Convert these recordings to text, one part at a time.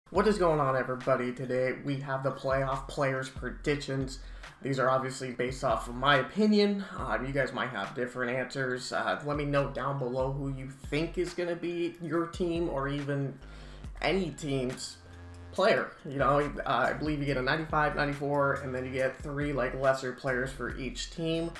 What is going on, everybody? Today we have the playoff players predictions. These are obviously based off of my opinion. You guys might have different answers. Let me know down below who you think is going to be your team or even any team's player. I believe you get a 95, 94, and then you get 3 lesser players for each team.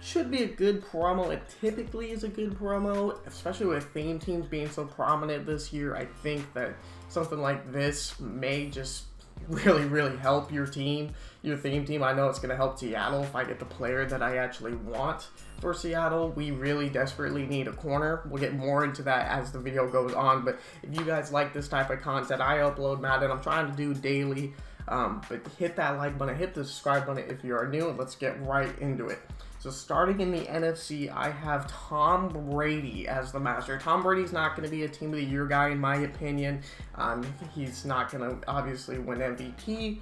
Should be a good promo. It typically is a good promo, especially with theme teams being so prominent this year. I think that something like this may just really help your team, your theme team. I know it's going to help Seattle if I get the player that I actually want for Seattle. We really desperately need a corner. We'll get more into that as the video goes on, but if you guys like this type of content, I upload Madden. I'm trying to do daily, but hit that like button, hit the subscribe button if you are new, and let's get right into it. So starting in the NFC, I have Tom Brady as the master. Tom Brady's not going to be a Team of the Year guy, in my opinion. He's not going to obviously win MVP.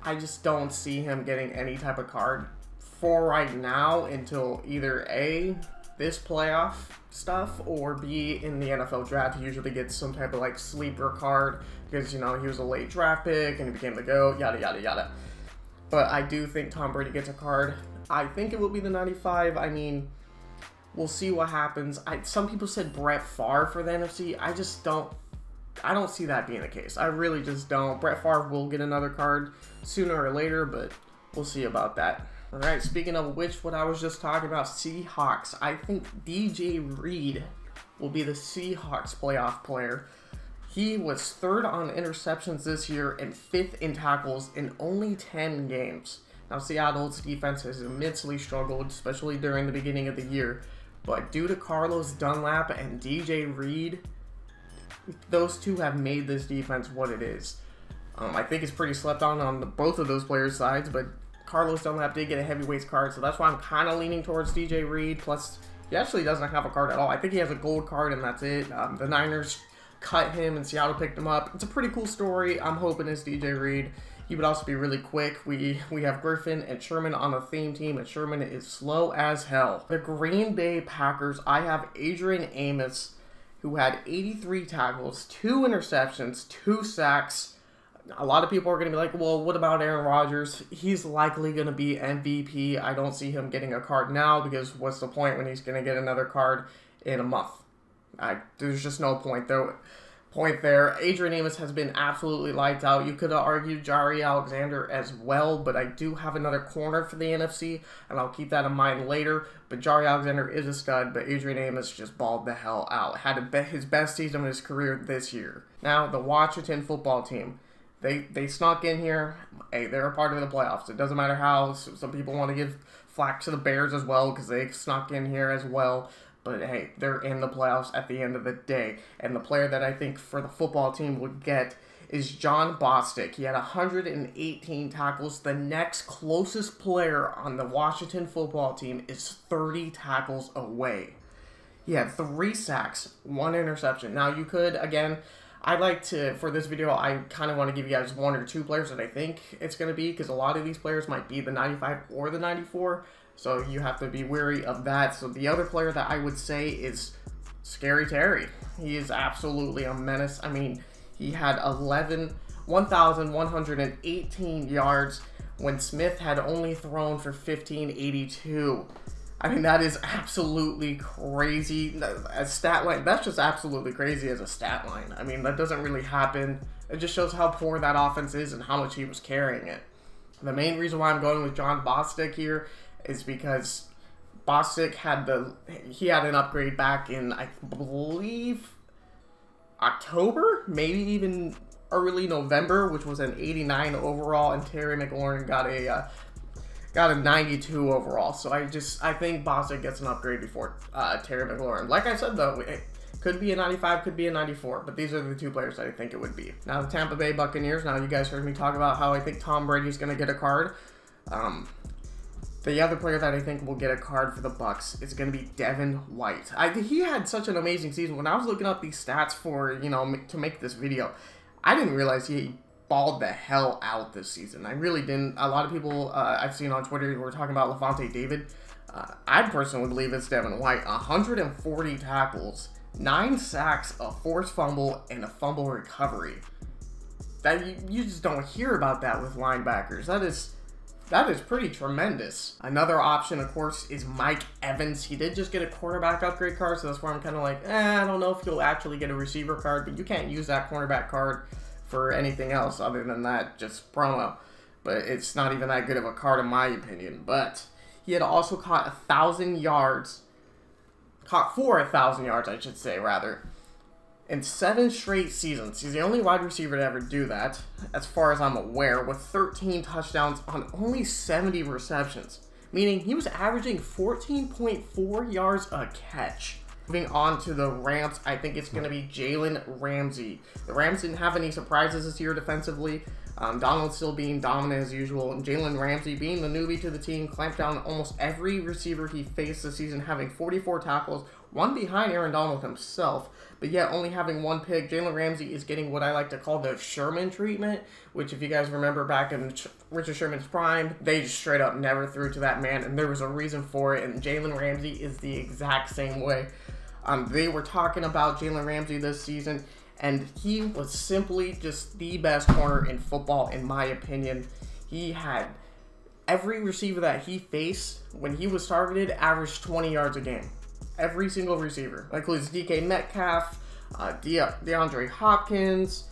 I just don't see him getting any type of card for right now until either A, this playoff stuff, or B, in the NFL draft. He usually gets some type of sleeper card because, he was a late draft pick and he became the GOAT, yada, yada, yada. But I do think Tom Brady gets a card. I think it will be the 95. I mean, we'll see what happens. Some people said Brett Favre for the NFC. I don't see that being the case. I really just don't. Brett Favre will get another card sooner or later, but we'll see about that. All right, speaking of which, what I was just talking about, Seahawks. I think DJ Reed will be the Seahawks playoff player. He was 3rd on interceptions this year and 5th in tackles in only 10 games. Now, Seattle's defense has immensely struggled, especially during the beginning of the year. But due to Carlos Dunlap and DJ Reed, those two have made this defense what it is. I think it's pretty slept on both of those players' sides, but Carlos Dunlap did get a heavyweights card, so that's why I'm kind of leaning towards DJ Reed. Plus, he actually doesn't have a card at all. I think he has a gold card, and that's it. The Niners cut him, and Seattle picked him up. It's a pretty cool story. I'm hoping it's DJ Reed. He would also be really quick. We have Griffin and Sherman on a theme team, and Sherman is slow as hell. The Green Bay Packers, I have Adrian Amos, who had 83 tackles, 2 interceptions, 2 sacks. A lot of people are going to be like, well, what about Aaron Rodgers? He's likely going to be MVP. I don't see him getting a card now because what's the point when he's going to get another card in a month? There's just no point there. Adrian Amos has been absolutely lights out. You could have argued Jaire Alexander as well, but I do have another corner for the NFC, and I'll keep that in mind later. But Jaire Alexander is a stud, but Adrian Amos just balled the hell out. Had his best season of his career this year. Now, the Washington football team. They snuck in here. Hey, they're a part of the playoffs. It doesn't matter how. Some people want to give flack to the Bears as well because they snuck in here as well. But hey, they're in the playoffs at the end of the day. And the player that I think for the football team would get is Jon Bostic. He had 118 tackles. The next closest player on the Washington football team is 30 tackles away. He had 3 sacks, 1 interception. Now you could, again, I'd like to, for this video, I kind of want to give you guys 1 or 2 players that I think it's going to be, because a lot of these players might be the 95 or the 94. So you have to be wary of that. So the other player that I would say is Scary Terry. He is absolutely a menace. I mean, he had 1,118 yards when Smith had only thrown for 1,582. I mean, that is absolutely crazy. A stat line, that's just absolutely crazy as a stat line. I mean, that doesn't really happen. It just shows how poor that offense is and how much he was carrying it. The main reason why I'm going with Jon Bostic here is because Bostic had an upgrade back in, I believe, October, maybe even early November, which was an 89 overall, and Terry McLaurin got a 92 overall. So I think Bostic gets an upgrade before Terry McLaurin. Like I said though, it could be a 95, could be a 94, but these are the 2 players that I think it would be. Now the Tampa Bay Buccaneers. Now you guys heard me talk about how I think Tom Brady is going to get a card. The other player that I think will get a card for the Bucs is going to be Devin White. He had such an amazing season. When I was looking up these stats for, to make this video, I didn't realize he balled the hell out this season. I really didn't. A lot of people I've seen on Twitter were talking about Levante David. I personally believe it's Devin White. 140 tackles, 9 sacks, a forced fumble, and a fumble recovery. that you just don't hear about that with linebackers. That is pretty tremendous. Another option, of course, is Mike Evans. He did just get a quarterback upgrade card, so that's where I'm kind of like, I don't know if he'll actually get a receiver card, but you can't use that cornerback card for anything else other than that, just promo. But it's not even that good of a card in my opinion. But he had also caught 1,000 yards, caught for 1,000 yards, I should say, rather, in 7 straight seasons. He's the only wide receiver to ever do that, as far as I'm aware, with 13 touchdowns on only 70 receptions, meaning he was averaging 14.4 yards a catch. Moving on to the Rams, I think it's going to be Jalen Ramsey. The Rams didn't have any surprises this year defensively. Donald still being dominant as usual, and Jalen Ramsey being the newbie to the team, clamped down on almost every receiver he faced this season, having 44 tackles, one behind Aaron Donald himself, but yet only having 1 pick. Jalen Ramsey is getting what I like to call the Sherman treatment, which if you guys remember back in Richard Sherman's prime, they just straight up never threw to that man, and there was a reason for it, and Jalen Ramsey is the exact same way. They were talking about Jalen Ramsey this season, and he was simply just the best corner in football, in my opinion. He had every receiver that he faced, when he was targeted, averaged 20 yards a game. Every single receiver. That includes DK Metcalf, DeAndre Hopkins,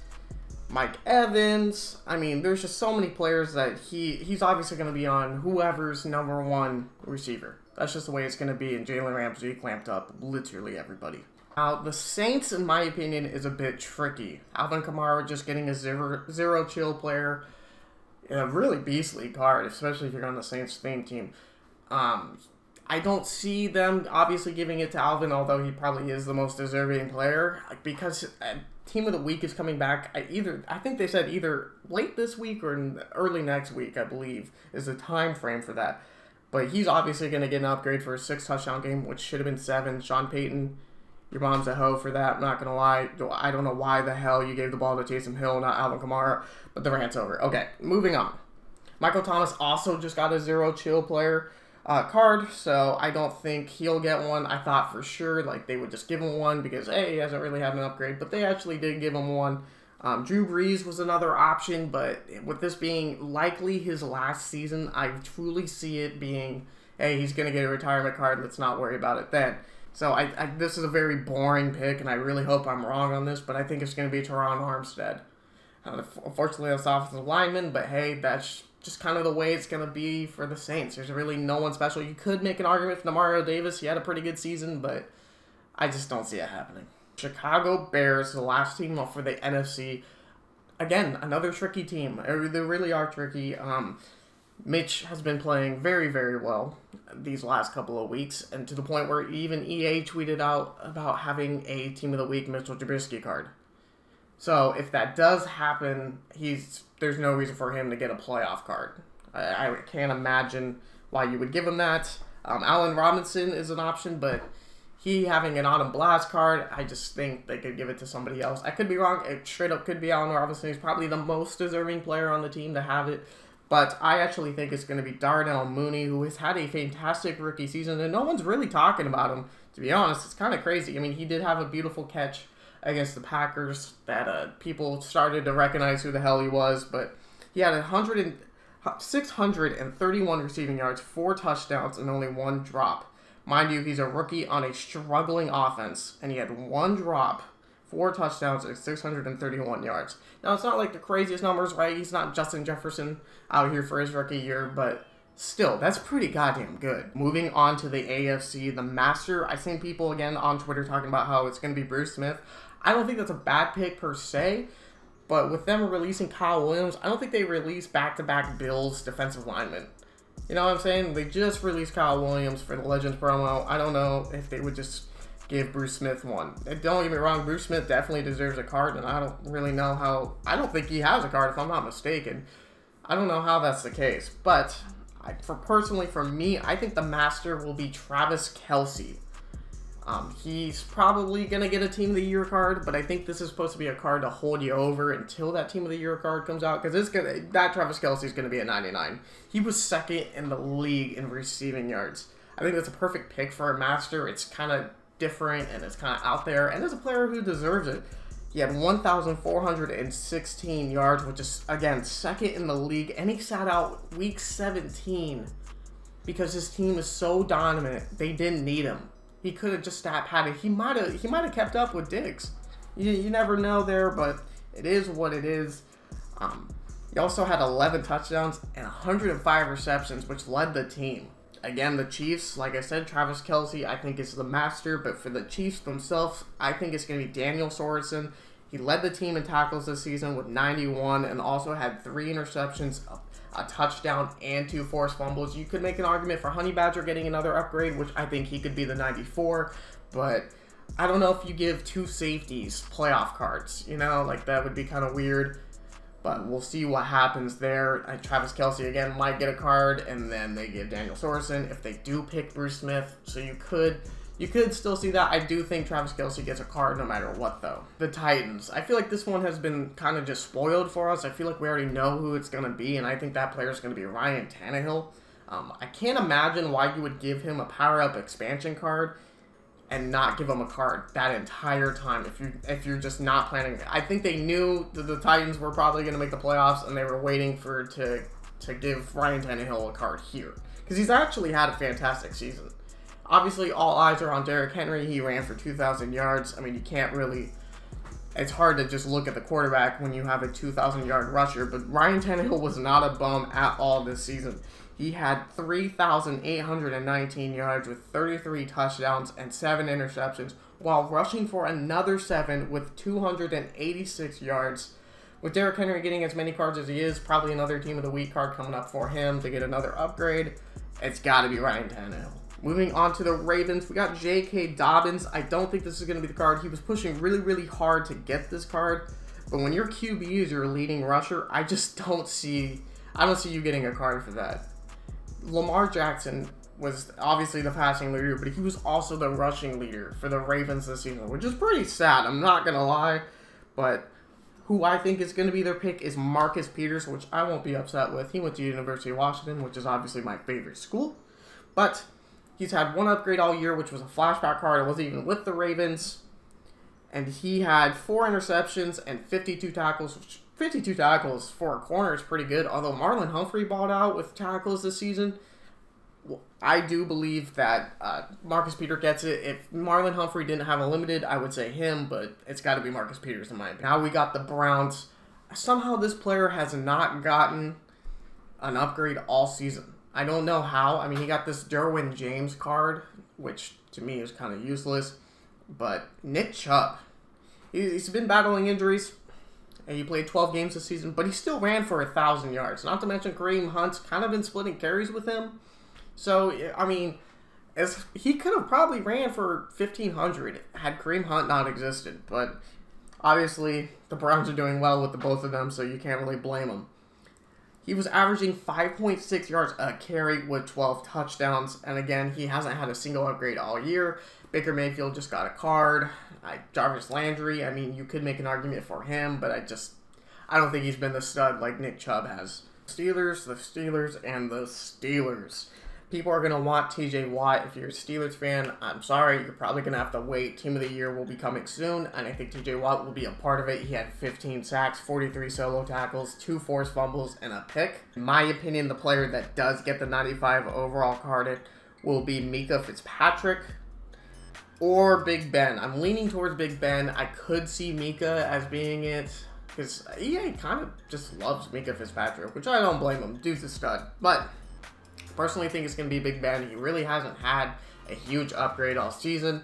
Mike Evans. I mean, there's just so many players that he's obviously going to be on whoever's #1 receiver. That's just the way it's going to be, and Jalen Ramsey clamped up literally everybody. Now, the Saints, in my opinion, is a bit tricky. Alvin Kamara just getting a zero chill player. A really beastly card, especially if you're on the Saints theme team. I don't see them obviously giving it to Alvin, although he probably is the most deserving player, because Team of the Week is coming back. I think they said either late this week or early next week, I believe, is the time frame for that. But he's obviously going to get an upgrade for a 6-touchdown game, which should have been 7. Sean Payton, your mom's a hoe for that, I'm not going to lie. I don't know why the hell you gave the ball to Taysom Hill, not Alvin Kamara, but the rant's over. Okay, moving on. Michael Thomas also just got a zero chill player card, so I don't think he'll get one. I thought for sure like they would just give him one because, hey, he hasn't really had an upgrade, but they actually did give him one. Drew Brees was another option, but with this being likely his last season, I truly see it being, hey, he's going to get a retirement card, let's not worry about it then. So this is a very boring pick, and I really hope I'm wrong on this, but I think it's going to be Teron Armstead. Unfortunately, that's offensive lineman, but hey, that's just kind of the way it's going to be for the Saints. There's really no one special. You could make an argument for Demario Davis. He had a pretty good season, but I just don't see it happening. Chicago Bears, the last team for the NFC. Again, another tricky team. They really are tricky. Mitch has been playing very, very well these last couple of weeks, and to the point where even EA tweeted out about having a Team of the Week Mitchell Trubisky card. So if that does happen, there's no reason for him to get a playoff card. I can't imagine why you would give him that. Allen Robinson is an option, but he having an Autumn Blast card, I just think they could give it to somebody else. I could be wrong. It straight up could be Allen Robinson. He's probably the most deserving player on the team to have it. But I actually think it's going to be Darnell Mooney, who has had a fantastic rookie season, and no one's really talking about him. To be honest, it's kind of crazy. I mean, he did have a beautiful catch against the Packers that people started to recognize who the hell he was, but he had 631 receiving yards, 4 touchdowns, and only 1 drop. Mind you, he's a rookie on a struggling offense, and he had 1 drop, 4 touchdowns, and 631 yards. Now, it's not like the craziest numbers, right? He's not Justin Jefferson out here for his rookie year, but still, that's pretty goddamn good. Moving on to the AFC, the Master. I've seen people, again, on Twitter talking about how it's going to be Bruce Smith. I don't think that's a bad pick per se, but with them releasing Kyle Williams, I don't think they released back-to-back Bills defensive linemen. You know what I'm saying? They just released Kyle Williams for the Legends promo. I don't know if they would just give Bruce Smith one. Don't get me wrong, Bruce Smith definitely deserves a card, and I don't really know how. I don't think he has a card, if I'm not mistaken. I don't know how that's the case, but personally, for me, I think the Master will be Travis Kelce. He's probably going to get a Team of the Year card, but I think this is supposed to be a card to hold you over until that Team of the Year card comes out, because that Travis Kelce is going to be at 99. He was second in the league in receiving yards. I think that's a perfect pick for a Master. It's kind of different, and it's kind of out there, and there's a player who deserves it. He had 1,416 yards, which is, again, second in the league. And he sat out week 17 because his team is so dominant. They didn't need him. He could have just had it. He might have kept up with Diggs. You never know there, but it is what it is. He also had 11 touchdowns and 105 receptions, which led the team. Again, the Chiefs, like I said, Travis Kelce, I think is the master. But for the Chiefs themselves, I think it's going to be Daniel Sorensen. He led the team in tackles this season with 91 and also had 3 interceptions, a touchdown, and 2 forced fumbles. You could make an argument for Honey Badger getting another upgrade, which I think he could be the 94. But I don't know if you give 2 safeties playoff cards. You know, like that would be kind of weird. But we'll see what happens there. Travis Kelce, again, might get a card, and then they give Daniel Sorensen if they do pick Bruce Smith. So you could still see that. I do think Travis Kelce gets a card no matter what, though. The Titans. I feel like this one has been kind of just spoiled for us. I feel like we already know who it's going to be, and I think that player is going to be Ryan Tannehill. I can't imagine why you would give him a power-up expansion card and not give him a card that entire time if you're just not planning. I think they knew that the Titans were probably going to make the playoffs, and they were waiting to give Ryan Tannehill a card here. Because he's actually had a fantastic season. Obviously, all eyes are on Derrick Henry. He ran for 2,000 yards. I mean, you can't really... It's hard to just look at the quarterback when you have a 2,000-yard rusher, but Ryan Tannehill was not a bum at all this season. He had 3,819 yards with 33 touchdowns and 7 interceptions, while rushing for another 7 with 286 yards. With Derrick Henry getting as many cards as he is, probably another Team of the Week card coming up for him to get another upgrade. It's got to be Ryan Tannehill. Moving on to the Ravens, we got J.K. Dobbins. I don't think this is going to be the card. He was pushing really, really hard to get this card. But when your QB is your leading rusher, I just don't see you getting a card for that. Lamar Jackson was obviously the passing leader, but he was also the rushing leader for the Ravens this season, which is pretty sad. I'm not going to lie. But who I think is going to be their pick is Marcus Peters, which I won't be upset with. He went to University of Washington, which is obviously my favorite school. But he's had 1 upgrade all year, which was a flashback card. It wasn't even with the Ravens. And he had 4 interceptions and 52 tackles. 52 tackles for a corner is pretty good. Although Marlon Humphrey balled out with tackles this season, I do believe that Marcus Peters gets it. If Marlon Humphrey didn't have a limited, I would say him, but it's got to be Marcus Peters in my opinion. Now we got the Browns. Somehow this player has not gotten an upgrade all season. I don't know how. I mean, he got this Derwin James card, which to me is kind of useless. But Nick Chubb, he's been battling injuries. And he played 12 games this season, but he still ran for 1,000 yards. Not to mention Kareem Hunt's kind of been splitting carries with him. So, I mean, he could have probably ran for 1,500 had Kareem Hunt not existed. But obviously, the Browns are doing well with the both of them, so you can't really blame them. He was averaging 5.6 yards a carry with 12 touchdowns. And again, he hasn't had a single upgrade all year. Baker Mayfield just got a card. Jarvis Landry, I mean, you could make an argument for him, but I don't think he's been the stud like Nick Chubb has. The Steelers, and the Steelers. People are going to want TJ Watt. If you're a Steelers fan, I'm sorry, you're probably going to have to wait. Team of the Year will be coming soon, and I think TJ Watt will be a part of it. He had 15 sacks, 43 solo tackles, 2 forced fumbles, and a pick. In my opinion, the player that does get the 95 overall card will be Micah Fitzpatrick or Big Ben. I'm leaning towards Big Ben. I could see Micah as being it, because EA kind of just loves Micah Fitzpatrick, which I don't blame him. Dude's a stud. But personally think it's going to be Big Ben. He really hasn't had a huge upgrade all season.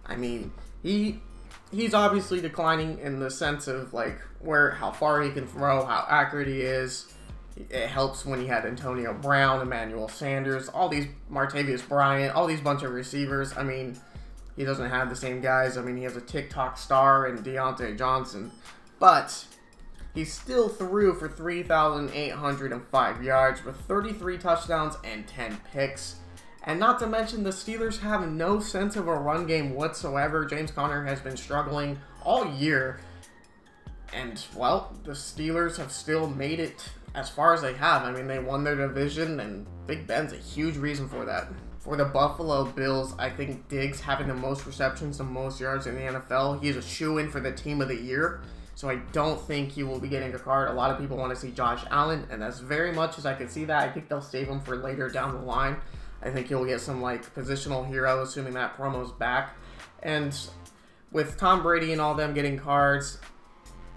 I mean, he's obviously declining in the sense of like how far he can throw, how accurate he is. It helps when he had Antonio Brown, Emmanuel Sanders, all these Martavius Bryant, all these bunch of receivers. I mean, he doesn't have the same guys. I mean, he has a TikTok star in Deontay Johnson. But he still threw for 3,805 yards with 33 touchdowns and 10 picks. And not to mention, the Steelers have no sense of a run game whatsoever. James Conner has been struggling all year. And, well, the Steelers have still made it as far as they have. I mean, they won their division, and Big Ben's a huge reason for that. For the Buffalo Bills, I think Diggs having the most receptions and most yards in the NFL, he is a shoo-in for the team of the year. So I don't think he will be getting a card. A lot of people want to see Josh Allen, and as very much as I can see that, I think they'll save him for later down the line. I think he'll get some like positional hero, assuming that promo's back. And with Tom Brady and all them getting cards,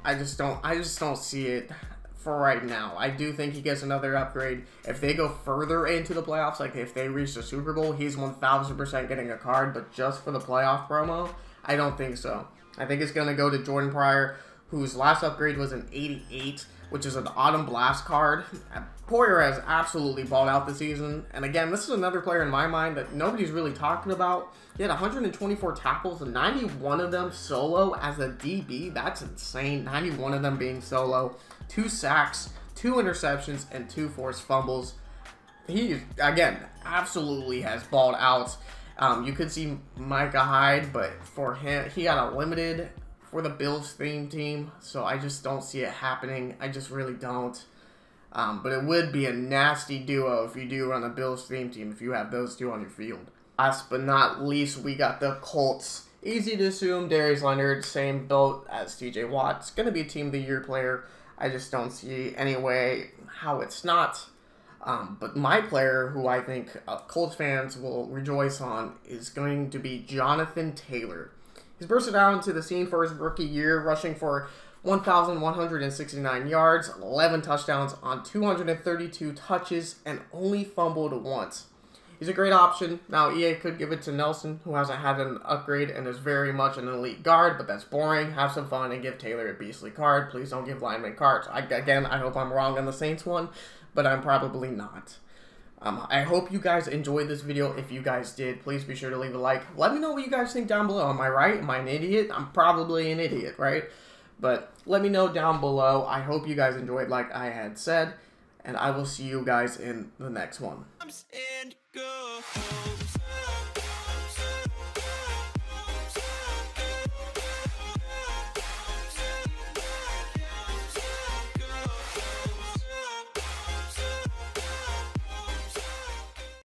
I just don't see it for right now. I do think he gets another upgrade. If they go further into the playoffs, like if they reach the Super Bowl, he's 1000% getting a card, but just for the playoff promo, I don't think so. I think it's going to go to Jordan Pryor, whose last upgrade was an 88, which is an Autumn Blast card. Poyer has absolutely balled out this season. And again, this is another player in my mind that nobody's really talking about. He had 124 tackles, and 91 of them solo as a DB. That's insane. 91 of them being solo. 2 sacks, 2 interceptions, and 2 forced fumbles. He, again, absolutely has balled out. You could see Micah Hyde, but for him, he got a limited for the Bills theme team, so I just don't see it happening. I just really don't. But it would be a nasty duo if you do run a Bills theme team, if you have those two on your field. Last but not least, we got the Colts. Easy to assume Darius Leonard, same boat as TJ Watt. It's going to be a Team of the Year player. I just don't see any way how it's not. But my player, who I think Colts fans will rejoice on, is going to be Jonathan Taylor. He's bursted out into the scene for his rookie year, rushing for 1,169 yards, 11 touchdowns on 232 touches, and only fumbled once. He's a great option. Now, EA could give it to Nelson, who hasn't had an upgrade and is very much an elite guard, but that's boring. Have some fun and give Taylor a beastly card. Please don't give lineman cards. Again, I hope I'm wrong on the Saints one, but I'm probably not. I hope you guys enjoyed this video. If you guys did, please be sure to leave a like. Let me know what you guys think down below. Am I right? Am I an idiot? I'm probably an idiot, right? But let me know down below. I hope you guys enjoyed like I had said, and I will see you guys in the next one.